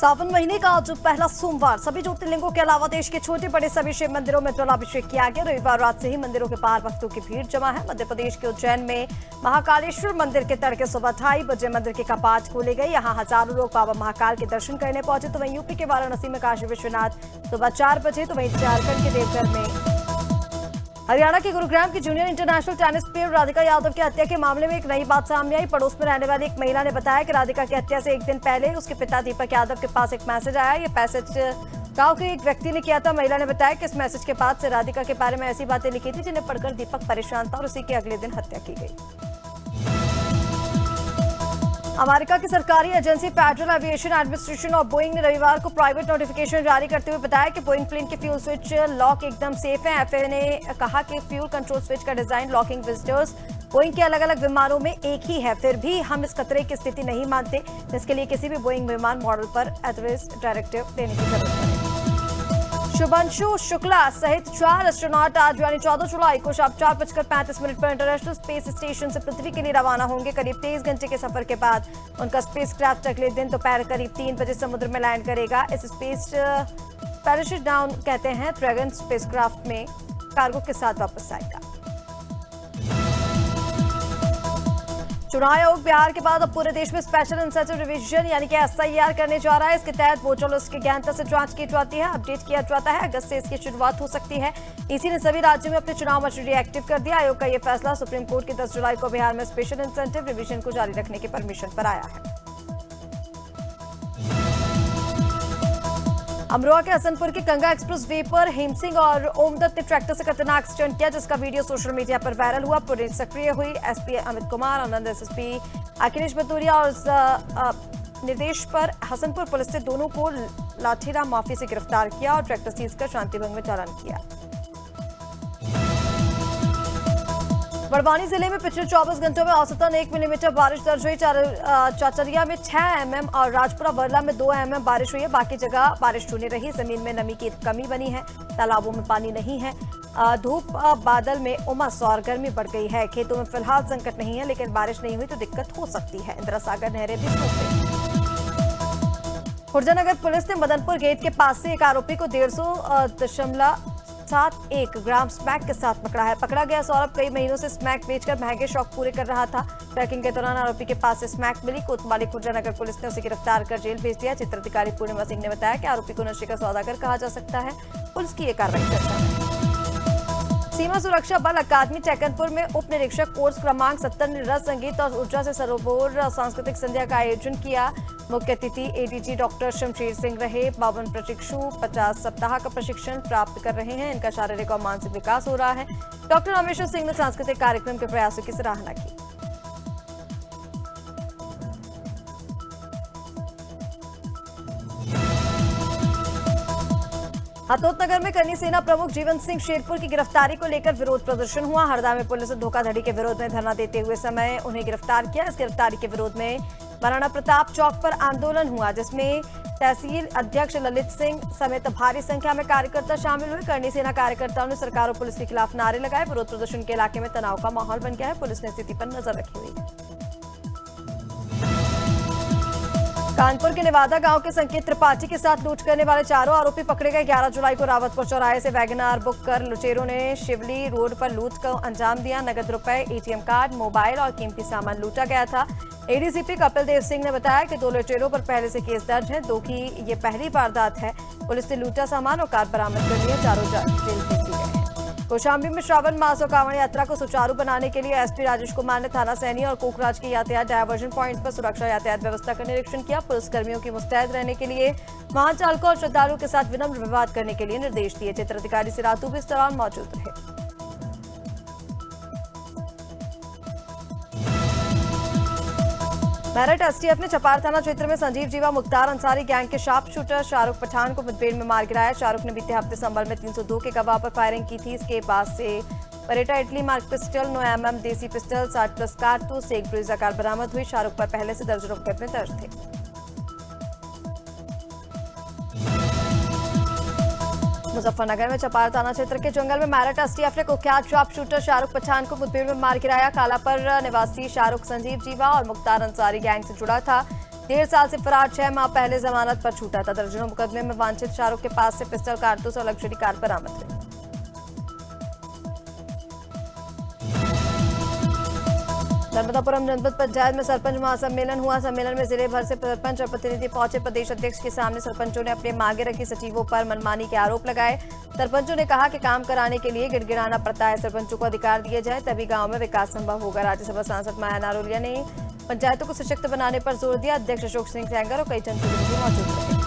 सावन महीने का आज पहला सोमवार सभी ज्योतिर्लिंगों के अलावा देश के छोटे बड़े सभी शिव मंदिरों में जलाभिषेक किया गया। रविवार रात से ही मंदिरों के बाहर भक्तों की भीड़ जमा है। मध्य प्रदेश के उज्जैन में महाकालेश्वर मंदिर के तड़के सुबह 2:30 बजे मंदिर के कपाट खोले गए। यहाँ हजारों लोग बाबा महाकाल के दर्शन करने पहुंचे। तो वहीं यूपी के वाराणसी में काशी विश्वनाथ सुबह 4 बजे, तो वहीं झारखंड के देवघर में। हरियाणा के गुरुग्राम की junior international tennis player Radhika Yadav की हत्या के मामले में एक नई बात सामने आई। पड़ोस में रहने वाली एक महिला ने बताया कि राधिका की हत्या से एक दिन पहले उसके पिता दीपक यादव के पास एक मैसेज आया। ये मैसेज गांव के एक व्यक्ति ने किया था। महिला ने बताया कि इस मैसेज के बाद से राधिका के बारे में ऐसी बातें लिखी थी जिन्हें पढ़कर दीपक परेशान था और उसी के अगले दिन हत्या की गई। अमेरिका की सरकारी एजेंसी फेडरल एविएशन एडमिनिस्ट्रेशन और बोइंग ने रविवार को प्राइवेट नोटिफिकेशन जारी करते हुए बताया कि बोइंग प्लेन के फ्यूल स्विच लॉक एकदम सेफ है। एफएए ने कहा कि फ्यूल कंट्रोल स्विच का डिजाइन लॉकिंग विजिटर्स बोइंग के अलग अलग विमानों में एक ही है। फिर भी हम इस खतरे की स्थिति नहीं मानते, जिसके लिए किसी भी बोइंग विमान मॉडल पर एडवाइस डायरेक्टिव देने की जरूरत है। शुभांशु शुक्ला सहित 4 एस्ट्रोनॉट आज यानी 14 जुलाई को शाम 4:35 पर इंटरनेशनल स्पेस स्टेशन से पृथ्वी के लिए रवाना होंगे। करीब 23 घंटे के सफर के बाद उनका स्पेसक्राफ्ट अगले दिन दोपहर करीब 3 बजे समुद्र में लैंड करेगा। इस स्पेस पैराशूट डाउन कहते हैं ड्रैगन स्पेसक्राफ्ट में कार्गो के साथ वापस आएगा। चुनाव आयोग बिहार के बाद अब पूरे देश में स्पेशल इंसेंटिव रिवीजन यानी कि एसआईआर करने जा रहा है। इसके तहत वोटर लिस्ट की गहनता से जांच की जाती है, अपडेट किया जाता है। अगस्त से इसकी शुरुआत हो सकती है। इसी ने सभी राज्यों में अपने चुनाव मशीनरी एक्टिव कर दिया। आयोग का यह फैसला सुप्रीम कोर्ट की 10 जुलाई को बिहार में स्पेशल इंसेंटिव रिवीजन को जारी रखने की परमिशन पर आया है। अमरोहा के हसनपुर के गंगा एक्सप्रेस वे पर हेमसिंह और ओमदत्त ने ट्रैक्टर से खतरनाक एक्सीडेंट किया, जिसका वीडियो सोशल मीडिया पर वायरल हुआ। पुलिस सक्रिय हुई। एसपी अमित कुमार, आनंद एसएसपी अखिलेश भदौरिया और निर्देश पर हसनपुर पुलिस ने दोनों को लाठीराम माफी से गिरफ्तार किया और ट्रैक्टर सीज कर शांति भंग में चालान किया। बड़वानी जिले में पिछले 24 घंटों में औसतन 1 मिलीमीटर बारिश दर्ज हुई। चाचरिया में 6 mm और राजपुरा बरला में 2 mm बारिश हुई है। बाकी जगह बारिश शून्य रही। जमीन में नमी की कमी बनी है। तालाबों में पानी नहीं है। धूप बादल में उमस और गर्मी बढ़ गई है। खेतों में फिलहाल संकट नहीं है, लेकिन बारिश नहीं हुई तो दिक्कत हो सकती है। इंदिरा सागर नहरें भी सूख गई। खुर्जानगर पुलिस ने मदनपुर गेट के पास से एक आरोपी को 150.71 ग्राम स्मैक के साथ पकड़ा है। पकड़ा गया सौरभ कई महीनों से स्मैक बेचकर महंगे शौक पूरे कर रहा था। ट्रैकिंग के दौरान आरोपी के पास से स्मैक मिली। कोतवाली खुर्जानगर पुलिस ने उसे गिरफ्तार कर जेल भेज दिया। चित्राधिकारी पूर्णिमा सिंह ने बताया कि आरोपी को नशे का सौदागर कहा जा सकता है। पुलिस की यह कार्रवाई चर्चा में। सीमा सुरक्षा बल अकादमी टैकनपुर में उप निरीक्षक कोर्स क्रमांक 70 ने रस संगीत और ऊर्जा से सरोवर सांस्कृतिक संध्या का आयोजन किया। मुख्य अतिथि एडीजी डॉक्टर शमशेर सिंह रहे। 52 प्रशिक्षु 50 सप्ताह का प्रशिक्षण प्राप्त कर रहे हैं। इनका शारीरिक और मानसिक विकास हो रहा है। डॉक्टर रामेश्वर सिंह ने सांस्कृतिक कार्यक्रम के प्रयासों की सराहना की। हथोतनगर में करनी सेना प्रमुख जीवन सिंह शेरपुर की गिरफ्तारी को लेकर विरोध प्रदर्शन हुआ। हरदा में पुलिस ने धोखाधड़ी के विरोध में धरना देते हुए समय उन्हें गिरफ्तार किया। इस गिरफ्तारी के विरोध में महाराणा प्रताप चौक पर आंदोलन हुआ, जिसमें तहसील अध्यक्ष ललित सिंह समेत भारी संख्या में कार्यकर्ता शामिल हुए। करनी सेना कार्यकर्ताओं ने सरकार और पुलिस के खिलाफ नारे लगाए। विरोध प्रदर्शन के इलाके में तनाव का माहौल बन गया है। पुलिस ने स्थिति पर नजर रखी हुई है। कानपुर के नेवादा गांव के संकेत त्रिपाठी के साथ लूट करने वाले चारों आरोपी पकड़े गए। 11 जुलाई को रावतपुर चौराहे से वैगनार बुक कर लुटेरों ने शिवली रोड पर लूट को अंजाम दिया। नगद रुपए, एटीएम कार्ड, मोबाइल और कीमती सामान लूटा गया था। एडीसीपी कपिल देव सिंह ने बताया कि 2 लुटेरों पर पहले से केस दर्ज है। 2 की ये पहली वारदात है। पुलिस ने लूटा सामान और कार बरामद कर लिया। चारों जेल भेज दिए गए हैं। कौशाम्बी में श्रावण मास और कांवड़ यात्रा को सुचारू बनाने के लिए एसपी राजेश कुमार ने थाना सैनी और कोकराज के यातायात डायवर्जन पॉइंट पर सुरक्षा यातायात व्यवस्था का निरीक्षण किया। पुलिसकर्मियों की मुस्तैद रहने के लिए वाहन चालकों और श्रद्धालुओं के साथ विनम्र व्यवहार करने के लिए निर्देश दिए। चित्राधिकारी सिरातू भी इस दौरान मौजूद रहे। मेरठ एसटीएफ ने चपार थाना क्षेत्र में संजीव जीवा मुख्तार अंसारी गैंग के शार्प शूटर शाहरुख पठान को मुठभेड़ में मार गिराया। शाहरुख ने बीते हफ्ते संभल में 302 के गवाह पर फायरिंग की थी। इसके बाद से परेटा इटली मार्क पिस्टल, 9 mm देसी पिस्टल, 60+ कारतूस, एक ब्रूइजर कार बरामद हुई। शाहरुख पर पहले से दर्जनों मुकदमे दर्ज थे। मुजफ्फरनगर में चपार थाना क्षेत्र के जंगल में मेरठ एसटीएफ ने कुख्यात शार्प शूटर शाहरुख पठान को मुठभेड़ में मार गिराया। कालापर निवासी शाहरुख संजीव जीवा और मुख्तार अंसारी गैंग से जुड़ा था। 1.5 साल से फरार 6 माह पहले जमानत पर छूटा था। दर्जनों मुकदमे में वांछित शाहरुख के पास से पिस्टल, कारतूस और लग्जरी कार बरामद हुई। नर्मदापुरम जनपद पंचायत में सरपंच महासम्मेलन हुआ। सम्मेलन में जिले भर से सरपंच और प्रतिनिधि पहुंचे। प्रदेश अध्यक्ष के सामने सरपंचों ने अपनी मांगे रखी, सचिवों पर मनमानी के आरोप लगाए। सरपंचों ने कहा कि काम कराने के लिए गिड़गिड़ाना पड़ता है, सरपंचों को अधिकार दिए जाए तभी गांव में विकास संभव होगा। राज्यसभा सांसद माया नारोलिया ने पंचायतों को सशक्त बनाने पर जोर दिया। अध्यक्ष अशोक सिंह सेंगर और कई जनप्रतिनिधि मौजूद रहे।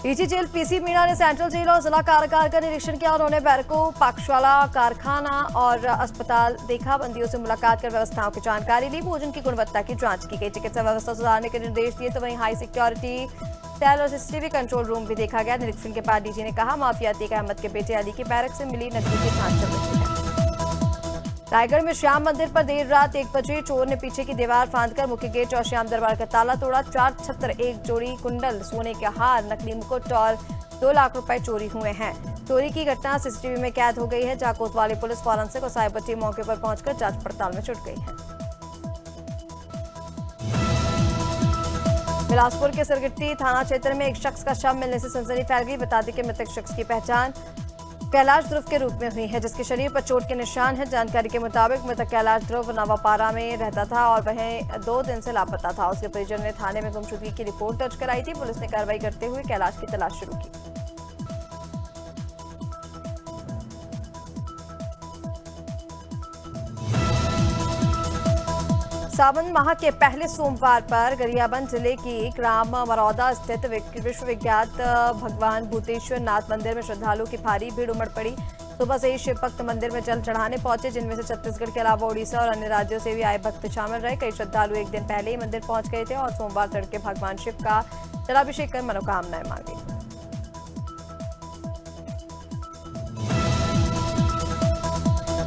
डीजी जेल पीसी मीणा ने सेंट्रल जेल और जिला कारागार का निरीक्षण किया। उन्होंने बैरकों, पाकशाला, कारखाना और अस्पताल देखा। बंदियों से मुलाकात कर व्यवस्थाओं की जानकारी ली। भोजन की गुणवत्ता की जांच की गई। चिकित्सा व्यवस्था सुधारने के निर्देश दिए। तो वहीं हाई सिक्योरिटी सेल और सीसीटीवी कंट्रोल रूम भी देखा गया। निरीक्षण के बाद डीजी ने कहा, माफिया अतीक अहमद के बेटे अली की बैरक से मिली नकदी की जांच चल रही है। रायगढ़ में श्याम मंदिर पर देर रात 1 बजे चोर ने पीछे की दीवार फांदकर मुख्य गेट और श्याम दरबार का ताला तोड़ा। 4 छत्र, 1 जोड़ी कुंडल, सोने के हार, नकली मुकुट और 2 लाख रुपए चोरी हुए हैं। चोरी की घटना सीसीटीवी में कैद हो गई है। जहां कोतवाली पुलिस, फॉरेंसिक और साइबर टीम मौके पर पहुंचकर जांच पड़ताल में जुट गई है। बिलासपुर के सरगट्टी थाना क्षेत्र में एक शख्स का शव मिलने से सनसनी फैल गई। बता दें कि मृतक शख्स की पहचान कैलाश ध्रुव के रूप में हुई है, जिसके शरीर पर चोट के निशान हैं। जानकारी के मुताबिक मृतक कैलाश ध्रुव नवापारा में रहता था और वह 2 दिन से लापता था। उसके परिजन ने थाने में गुमशुदगी की रिपोर्ट दर्ज कराई थी। पुलिस ने कार्रवाई करते हुए कैलाश की तलाश शुरू की। सावन माह के पहले सोमवार पर गरियाबंद जिले की ग्राम मरौदा स्थित विश्वविख्यात भगवान भूतेश्वर नाथ मंदिर में श्रद्धालुओं की भारी भीड़ उमड़ पड़ी। सुबह से ही शिव भक्त मंदिर में जल चढ़ाने पहुंचे, जिनमें से छत्तीसगढ़ के अलावा ओडिशा और अन्य राज्यों से भी आए भक्त शामिल रहे। कई श्रद्धालु एक दिन पहले ही मंदिर पहुंच गए थे और सोमवार तड़के भगवान शिव का जलाभिषेक कर मनोकामनाएं मांगी।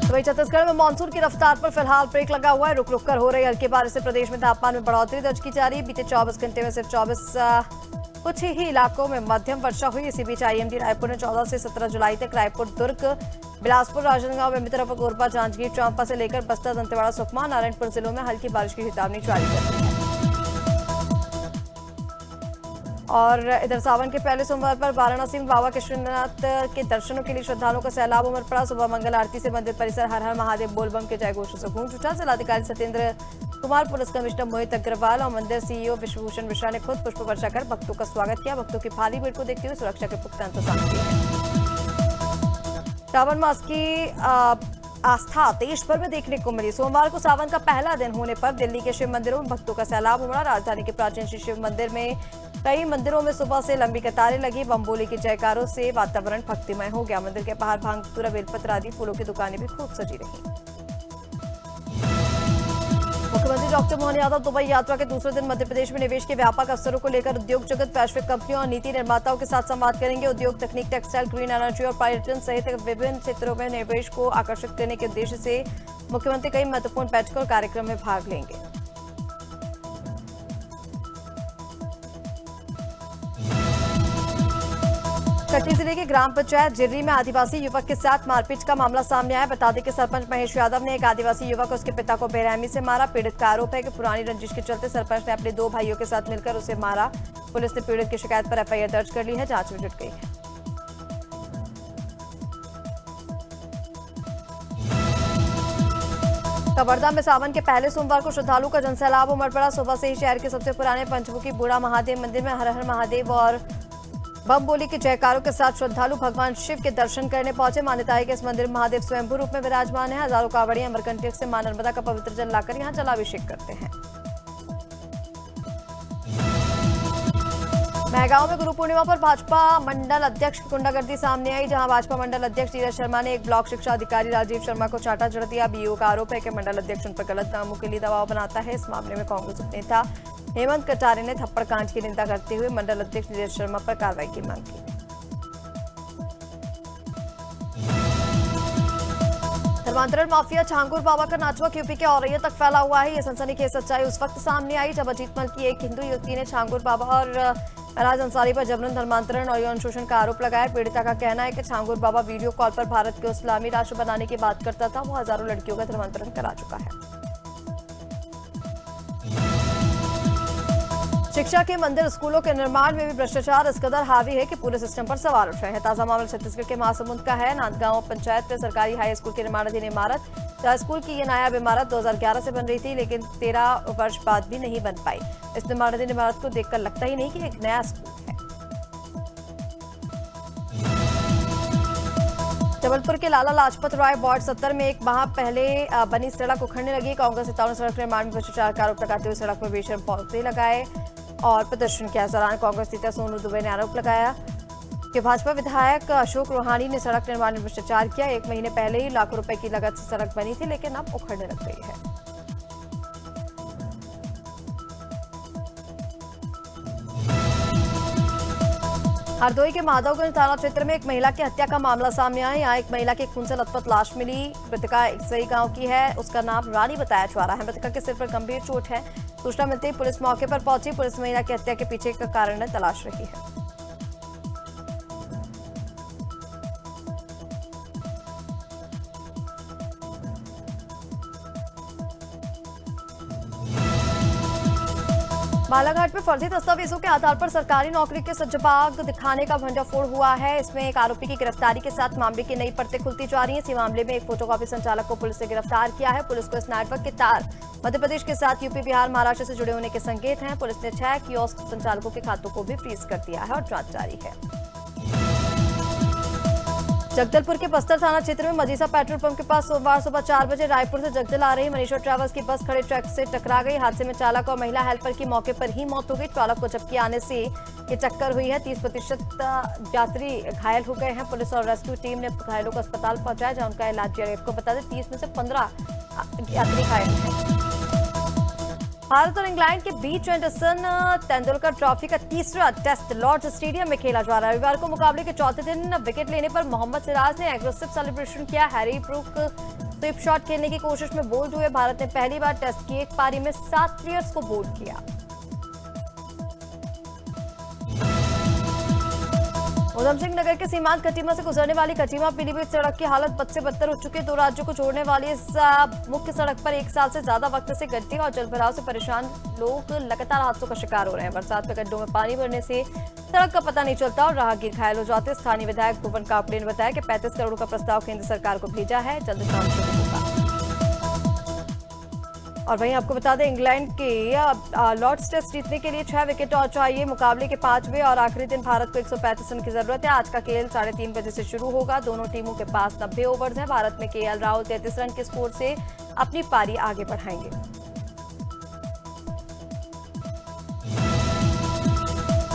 वहीं छत्तीसगढ़ में मानसून की रफ्तार पर फिलहाल ब्रेक लगा हुआ है। रुक रुक कर हो रही हल्की बारिश से प्रदेश में तापमान में बढ़ोतरी दर्ज की जा रही है। बीते 24 घंटे में सिर्फ कुछ ही इलाकों में मध्यम वर्षा हुई। इसी बीच आईएमडी रायपुर ने 14 से 17 जुलाई तक रायपुर, दुर्ग, बिलासपुर, राजनांदगांव, बेमेतरा, कोरबा, जांजगीर चांपा से लेकर बस्तर, दंतेवाड़ा, सुकमा, नारायणपुर जिलों में हल्की बारिश की चेतावनी जारी कर दी है। और इधर सावन के पहले सोमवार पर वाराणसी में बाबा केशवनाथ के दर्शनों के लिए श्रद्धालुओं का सैलाब उमड़ पड़ा। सुबह मंगल आरती से मंदिर परिसर हर हर महादेव बोलबम के जयघोषों से गूंज उठा। जिलाधिकारी सत्येंद्र कुमार, पुलिस कमिश्नर मोहित अग्रवाल और मंदिर सीईओ विश्वभूषण मिश्रा ने खुद पुष्प वर्षा कर भक्तों का स्वागत किया। भक्तों की भारी भीड़ को देखते हुए सुरक्षा के पुख्ता इंतजाम किए। श्रावण मास की आस्था देश भर में देखने को मिली। सोमवार को सावन का पहला दिन होने पर दिल्ली के शिव मंदिरों में भक्तों का सैलाब उमड़ा। राजधानी के प्राचीन श्री शिव मंदिर में कई मंदिरों में सुबह से लंबी कतारें लगी। बम बोली के जयकारों से वातावरण भक्तिमय हो गया। मंदिर के बाहर भांग धतूरा, बेलपत्र आदि फूलों की दुकानें भी खूब सजी रही। मुख्यमंत्री डॉक्टर मोहन यादव दुबई यात्रा के दूसरे दिन मध्य प्रदेश में निवेश के व्यापक अवसरों को लेकर उद्योग जगत, वैश्विक कंपनियों और नीति निर्माताओं के साथ संवाद करेंगे। उद्योग, तकनीक, टेक्सटाइल, ग्रीन एनर्जी और पर्यटन सहित विभिन्न क्षेत्रों में निवेश को आकर्षित करने के उद्देश्य से मुख्यमंत्री कई महत्वपूर्ण बैठकों और कार्यक्रम में भाग लेंगे। कटनी जिले के ग्राम पंचायत जिर्री में आदिवासी युवक के साथ मारपीट का मामला सामने आया। बता दें कि सरपंच महेश यादव ने एक आदिवासी युवक और उसके पिता को बेरहमी से मारा। पीड़ित का आरोप है कि पुरानी रंजिश के चलते सरपंच ने अपने 2 भाइयों के साथ मिलकर उसे मारा। पुलिस ने पीड़ित की शिकायत पर एफआईआर दर्ज कर ली है, जांच में जुट गई है। कवर्धा में सावन के पहले सोमवार को श्रद्धालुओं का जनसैलाब उमड़ पड़ा। सुबह से ही शहर के सबसे पुराने पंचमुखी बूढ़ा महादेव मंदिर में हर हर महादेव और बम बोली के जयकारों के साथ श्रद्धालु भगवान शिव के दर्शन करने पहुंचे। मान्यता है कि इस मंदिर में महादेव स्वयंभू रूप में विराजमान है। हजारों कांवड़ियां अमरकंटक से मां नर्मदा का पवित्र जल लाकर यहां जलाभिषेक करते हैं। महगांव में गुरु पूर्णिमा पर भाजपा मंडल अध्यक्ष की गुंडागर्दी सामने आई, जहां भाजपा मंडल अध्यक्ष नीरज शर्मा ने एक ब्लॉक शिक्षा अधिकारी राजीव शर्मा को चाटा जड़ दिया। बीओ का आरोप है कि मंडल अध्यक्ष उन पर गलत कामों के लिए दबाव बनाता है। इस मामले में कांग्रेस उपनेता हेमंत कटारे ने थप्पड़ कांड की निंदा करते हुए मंडल अध्यक्ष नीरज शर्मा पर कार्रवाई की मांग की। धर्मांतरण माफिया छांगुर बाबा का नेटवर्क यूपी के औरैया तक फैला हुआ है। ये सनसनीखेज सच्चाई उस वक्त सामने आई जब अजीतमल की एक हिंदू युवती ने छांगुर बाबा और राज अंसारी पर जबरन धर्मांतरण और यौन शोषण का आरोप लगाया। पीड़िता का कहना है कि छांगुर बाबा वीडियो कॉल पर भारत को इस्लामी राष्ट्र बनाने की बात करता था। वो हजारों लड़कियों का धर्मांतरण करा चुका है। शिक्षा के मंदिर स्कूलों के निर्माण में भी भ्रष्टाचार इस कदर हावी है कि पूरे सिस्टम पर सवाल उठ रहे हैं। ताजा मामला छत्तीसगढ़ के महासमुंद का है। नांदगांव पंचायत में सरकारी हाई स्कूल की निर्माणाधीन इमारत, जहां स्कूल की ये नायाब इमारत 2011 से बन रही थी, लेकिन 13 वर्ष बाद भी नहीं बन पाई। इस निर्माणाधीन इमारत को देखकर लगता ही नहीं कि एक नया स्कूल है। जबलपुर के लाला लाजपत राय वार्ड 70 में एक माह पहले बनी सड़क उखड़ने लगी। कांग्रेस नेताओं ने सड़क निर्माण में भ्रष्टाचार का आरोप लगाते हुए सड़क पर बेशर्म पौधे लगाए और प्रदर्शन किया। इस दौरान कांग्रेस नेता सोनू दुबे ने आरोप लगाया कि भाजपा विधायक अशोक रोहानी ने सड़क निर्माण में भ्रष्टाचार किया। 1 महीने पहले ही लाखों रुपए की लागत से सड़क बनी थी, लेकिन अब उखड़ने लग गई है। हरदोई के माधवगंज थाना क्षेत्र में एक महिला की हत्या का मामला सामने आया। यहाँ एक महिला के खून से लथपथ लाश मिली। मृतका एकसई गांव की है। उसका नाम रानी बताया जा रहा है। मृतका के सिर पर गंभीर चोट है। सूचना मिलते ही पुलिस मौके पर पहुंची। पुलिस महिला की हत्या के पीछे का कारण तलाश रही है। बालाघाट में फर्जी दस्तावेजों के आधार पर सरकारी नौकरी के सज्जबाग दिखाने का भंडाफोड़ हुआ है। इसमें एक आरोपी की गिरफ्तारी के साथ मामले की नई परतें खुलती जा रही हैं। इसी मामले में एक फोटोकॉपी संचालक को पुलिस ने गिरफ्तार किया है। पुलिस को इस नेटवर्क के तार मध्य प्रदेश के साथ यूपी, बिहार, महाराष्ट्र से जुड़े होने के संकेत हैं। पुलिस ने 6 कियोस्क संचालकों के खातों को भी फ्रीज कर दिया है और जांच जारी है। जगदलपुर के बस्तर थाना क्षेत्र में मजीसा पेट्रोल पंप के पास सोमवार सुबह 4 बजे रायपुर से जगदल आ रही मनीषा ट्रैवल्स की बस खड़े ट्रक से टकरा गई। हादसे में चालक और महिला हेल्पर की मौके पर ही मौत हो गई। चालक को झपकी आने से ये टक्कर हुई है। 30% यात्री घायल हो गए हैं। पुलिस और रेस्क्यू टीम ने घायलों को अस्पताल पहुंचाया, जहां उनका इलाज जारी है। आपको बता दें 30 में से 15 यात्री घायल हैं। भारत और इंग्लैंड के बीच एंडरसन तेंदुलकर ट्रॉफी का तीसरा टेस्ट लॉर्ड्स स्टेडियम में खेला जा रहा है। रविवार को मुकाबले के चौथे दिन विकेट लेने पर मोहम्मद सिराज ने एग्रेसिव सेलिब्रेशन किया। हैरी ब्रूक स्वीप शॉट खेलने की कोशिश में बोल्ड हुए। भारत ने पहली बार टेस्ट की एक पारी में 7 प्लेयर्स को बोल्ड किया। उधम सिंह नगर के सीमांत खटीमा से गुजरने वाली खटीमा पीलीभीत सड़क की हालत बद से बदतर हो चुकी है। 2 राज्यों को जोड़ने वाली इस मुख्य सड़क पर 1 साल से ज्यादा वक्त से गड्ढे और जलभराव से परेशान लोग लगातार हादसों का शिकार हो रहे हैं। बरसात में गड्ढों में पानी भरने से सड़क का पता नहीं चलता और राहगीर घायल हो जाते। स्थानीय विधायक भुवन कापड़े ने बताया कि 35 करोड़ का प्रस्ताव केंद्र सरकार को भेजा है। जल्द काम शुरू होगा। और वहीं आपको बता दें, इंग्लैंड के लॉर्ड्स टेस्ट जीतने के लिए 6 विकेट और चाहिए। मुकाबले के 5वें और आखिरी दिन भारत को 135 रन की जरूरत है। आज का खेल 3:30 बजे से शुरू होगा। दोनों टीमों के पास 90 ओवर्स हैं। भारत में केएल राहुल 33 रन के स्कोर से अपनी पारी आगे बढ़ाएंगे।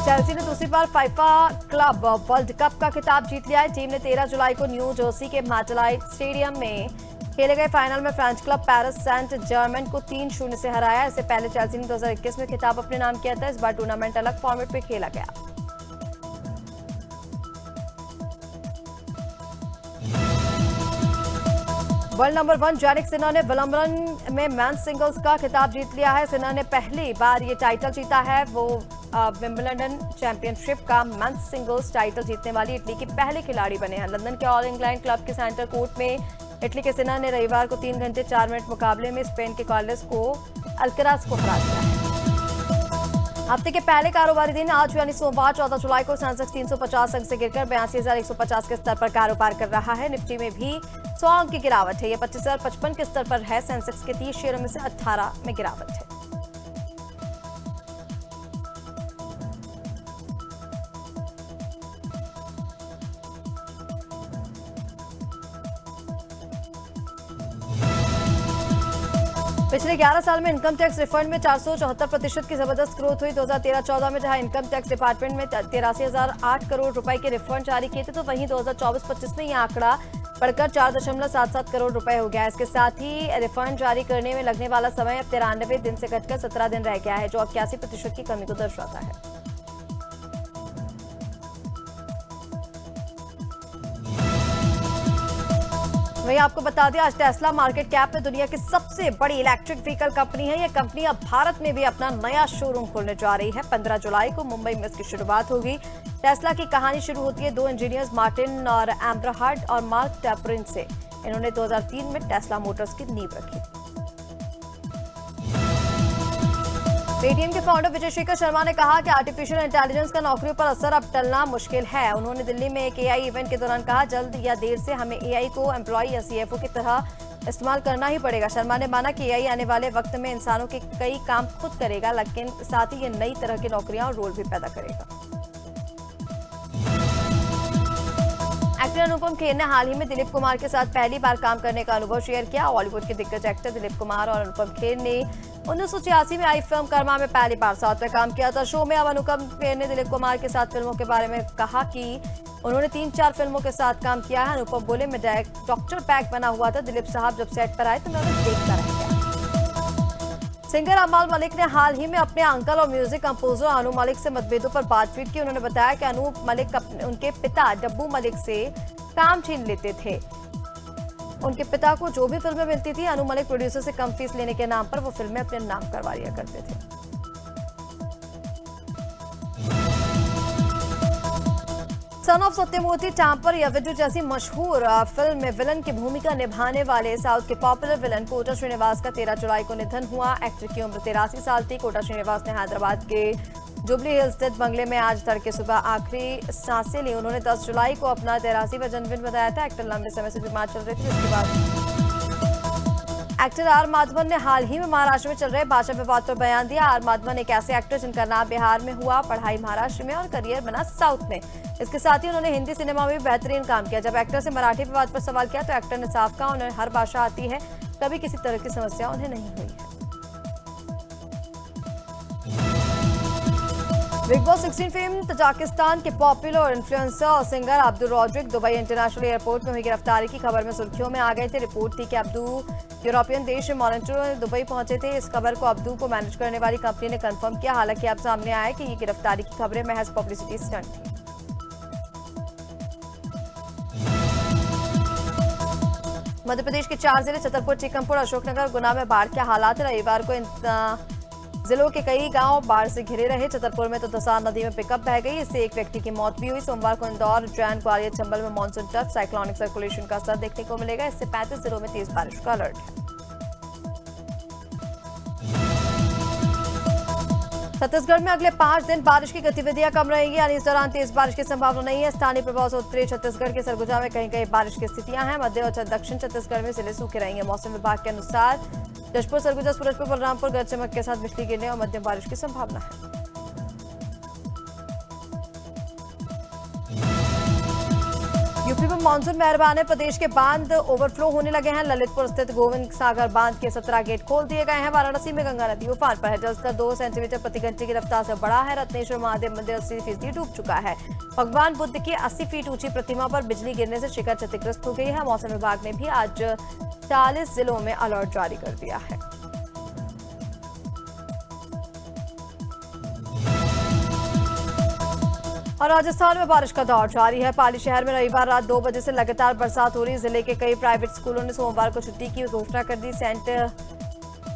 चेल्सी ने दूसरी बार फाइफा क्लब वर्ल्ड कप का खिताब जीत लिया है। टीम ने 13 जुलाई को न्यू जर्सी के मैटलाइट स्टेडियम में खेले गए फाइनल में French club Paris Saint Germain को 3-0 से हराया। इससे पहले चेल्सी ने 2021 में खिताब अपने नाम किया था। इस बार टूर्नामेंट अलग फॉर्मेट में खेला गया। वर्ल्ड नंबर 1 जैनिक सिन्हा ने विलंबन में मेंस सिंगल्स का खिताब जीत लिया है। सिन्हा ने पहली बार ये टाइटल जीता है। वो विंबलडन चैंपियनशिप का मेंस सिंगल्स टाइटल जीतने वाली इटली की पहले खिलाड़ी बने हैं। लंदन के ऑल इंग्लैंड क्लब के सेंटर कोर्ट में इटली के सिन्हा ने रविवार को 3 घंटे 4 मिनट मुकाबले में स्पेन के कार्लोस को अल्कराज को हरा दिया। हफ्ते के पहले कारोबारी दिन आज यानी सोमवार 14 जुलाई को सेंसेक्स 350 अंक से गिरकर 82,150 के स्तर पर कारोबार कर रहा है। निफ्टी में भी 100 अंक की गिरावट है। यह 25,055 के स्तर पर है। सेंसेक्स के 30 शेयरों में से 18 में गिरावट है। पिछले 11 साल में इनकम टैक्स रिफंड में 474% की जबरदस्त ग्रोथ हुई। 2013-14 में जहां इनकम टैक्स डिपार्टमेंट में 83,008 करोड़ रुपए के रिफंड जारी किए थे, तो वहीं 2024-25 में यह आंकड़ा बढ़कर 4.77 करोड़ रुपए हो गया है। इसके साथ ही रिफंड जारी करने में लगने वाला समय अब 93 दिन से घटकर 17 दिन रह गया है, जो 81% की कमी को दर्शाता है। वहीं आपको बता दें, आज टेस्ला मार्केट कैप में दुनिया की सबसे बड़ी इलेक्ट्रिक व्हीकल कंपनी है। यह कंपनी अब भारत में भी अपना नया शोरूम खोलने जा रही है। 15 जुलाई को मुंबई में इसकी शुरुआत होगी। टेस्ला की कहानी शुरू होती है 2 इंजीनियर्स मार्टिन और एम्ब्राहर्ड और मार्क टैपरिन से। इन्होंने 2003 में टेस्ला मोटर्स की नींव रखी। पेटीएम के फाउंडर विजय शेखर शर्मा ने कहा कि आर्टिफिशियल इंटेलिजेंस का नौकरियों पर असर अब टलना मुश्किल है। उन्होंने दिल्ली में एक एआई इवेंट के दौरान कहा, जल्द या देर से हमें एआई को एम्प्लॉय या सीएफओ की तरह इस्तेमाल करना ही पड़ेगा। शर्मा ने माना कि एआई आने वाले वक्त में इंसानों के कई काम खुद करेगा, लेकिन साथ ही ये नई तरह की नौकरियां और रोल भी पैदा करेगा। एक्टर अनुपम खेर ने हाल ही में दिलीप कुमार के साथ पहली बार काम करने का अनुभव शेयर किया। हॉलीवुड के दिग्गज एक्टर दिलीप कुमार और अनुपम खेर ने 1986 में आई फिल्म कर्मा में पहली बार साथ में काम किया था। शो में अब अनुपम खेर ने दिलीप कुमार के साथ फिल्मों के बारे में कहा कि उन्होंने 3-4 फिल्मों के साथ काम किया है। अनुपम बोले, मैं डॉक्टर पैक बना हुआ था, दिलीप साहब जब सेट पर आए तो मैं उन्हें देखता रह गया। सिंगर अमाल मलिक ने हाल ही में अपने अंकल और म्यूजिक कंपोजर अनु मलिक से मतभेदों पर बातचीत की। उन्होंने बताया कि अनु मलिक उनके पिता डब्बू मलिक से काम छीन लेते थे। उनके पिता को जो भी फिल्में मिलती थी, अनु मलिक प्रोड्यूसर से कम फीस लेने के नाम पर वो फिल्में अपने नाम करवा लिया करते थे। सन ऑफ सत्यमूर्ति, टांपर या विडू जैसी मशहूर फिल्म में विलन की भूमिका निभाने वाले साउथ के पॉपुलर विलन कोटा श्रीनिवास का 13 जुलाई को निधन हुआ। एक्टर की उम्र 83 साल थी। कोटा श्रीनिवास ने हैदराबाद के जुबली हिल्स स्थित बंगले में आज तड़के सुबह आखिरी सांसें ली। उन्होंने 10 जुलाई को अपना 83वां जन्मदिन बताया था। एक्टर लंबे समय से बीमार चल रहे थे। इसके बाद एक्टर आर माधवन ने हाल ही में महाराष्ट्र में चल रहे भाषा विवाद पर बयान दिया। आर माधवन एक ऐसे एक्टर जिनका नाम बिहार में हुआ, पढ़ाई महाराष्ट्र में और करियर बना साउथ में। इसके साथ ही उन्होंने हिंदी सिनेमा में भी बेहतरीन काम किया। जब एक्टर से मराठी विवाद पर सवाल किया तो एक्टर ने साफ कहा, उन्हें हर भाषा आती है, कभी किसी तरह की समस्या उन्हें नहीं हुई है। बिग बॉस 16 फेम तजाकिस्तान के पॉपुलर इन्फ्लुएंसर और singer Abdu Rodrick Dubai international airport में हुई गिरफ्तारी की खबर में सुर्खियों में आ गए थे। रिपोर्ट थी कि अब्दू यूरोपियन देश मॉनिटरो दुबई पहुंचे थे। इस खबर को अब्दू को मैनेज करने वाली कंपनी ने कंफर्म किया। हालांकि अब सामने आया कि ये गिरफ्तारी की खबरें महज पब्लिसिटी स्टंट थी। मध्य प्रदेश के 4 जिले छतरपुर, टीकमपुर, अशोकनगर, गुना में बाढ़ के हालात। रविवार को इन जिलों के कई गांव बाढ़ से घिरे रहे। छतरपुर में तो दसार नदी में पिकअप बह गई, इससे एक व्यक्ति की मौत भी हुई। सोमवार को इंदौर, उज्जैन, ग्वालियर, चंबल में मानसून टच साइक्लोनिक सर्कुलेशन का असर देखने को मिलेगा। इससे 35 जिलों में तेज बारिश का अलर्ट है। छत्तीसगढ़ में अगले 5 दिन बारिश की गतिविधियां कम रहेंगी, यानी इस दौरान तेज बारिश की संभावना नहीं है। स्थानीय प्रभाव से उत्तरी छत्तीसगढ़ के सरगुजा में कहीं कहीं बारिश की स्थितियां हैं। मध्य और दक्षिण छत्तीसगढ़ में जिले सूखे रहेंगे। मौसम विभाग के अनुसार जशपुर, सरगुजा, सूरजपुर, बलरामपुर गरज चमक के साथ बिजली गिरने और मध्यम बारिश की संभावना है। यूपी में मानसून मेहरबान है। प्रदेश के बांध ओवरफ्लो होने लगे हैं। ललितपुर स्थित गोविंद सागर बांध के 17 गेट खोल दिए गए हैं। वाराणसी में गंगा नदी उफान पर है। जलस्तर 2 सेंटीमीटर प्रति घंटे की रफ्तार से बढ़ा है। रत्नेश्वर महादेव मंदिर 80% डूब चुका है। भगवान बुद्ध की 80 फीट ऊंची प्रतिमा पर बिजली गिरने से शिखर क्षतिग्रस्त हो गई है। मौसम विभाग ने भी आज 40 जिलों में अलर्ट जारी कर दिया है। और राजस्थान में बारिश का दौर जारी है। पाली शहर में रविवार रात 2 बजे से लगातार बरसात हो रही। जिले के कई प्राइवेट स्कूलों ने सोमवार को छुट्टी की घोषणा कर दी। Saint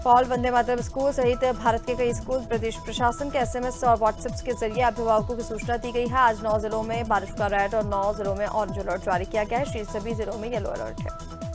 Paul, Vande Mataram school सहित भारत के कई स्कूल प्रदेश प्रशासन के SMS और व्हाट्सएप के जरिए अभिभावकों की सूचना दी गई है। आज 9 जिलों में बारिश का रेड और 9 जिलों में ऑरेंज अलर्ट जारी किया गया है। शेष सभी जिलों में येलो अलर्ट है।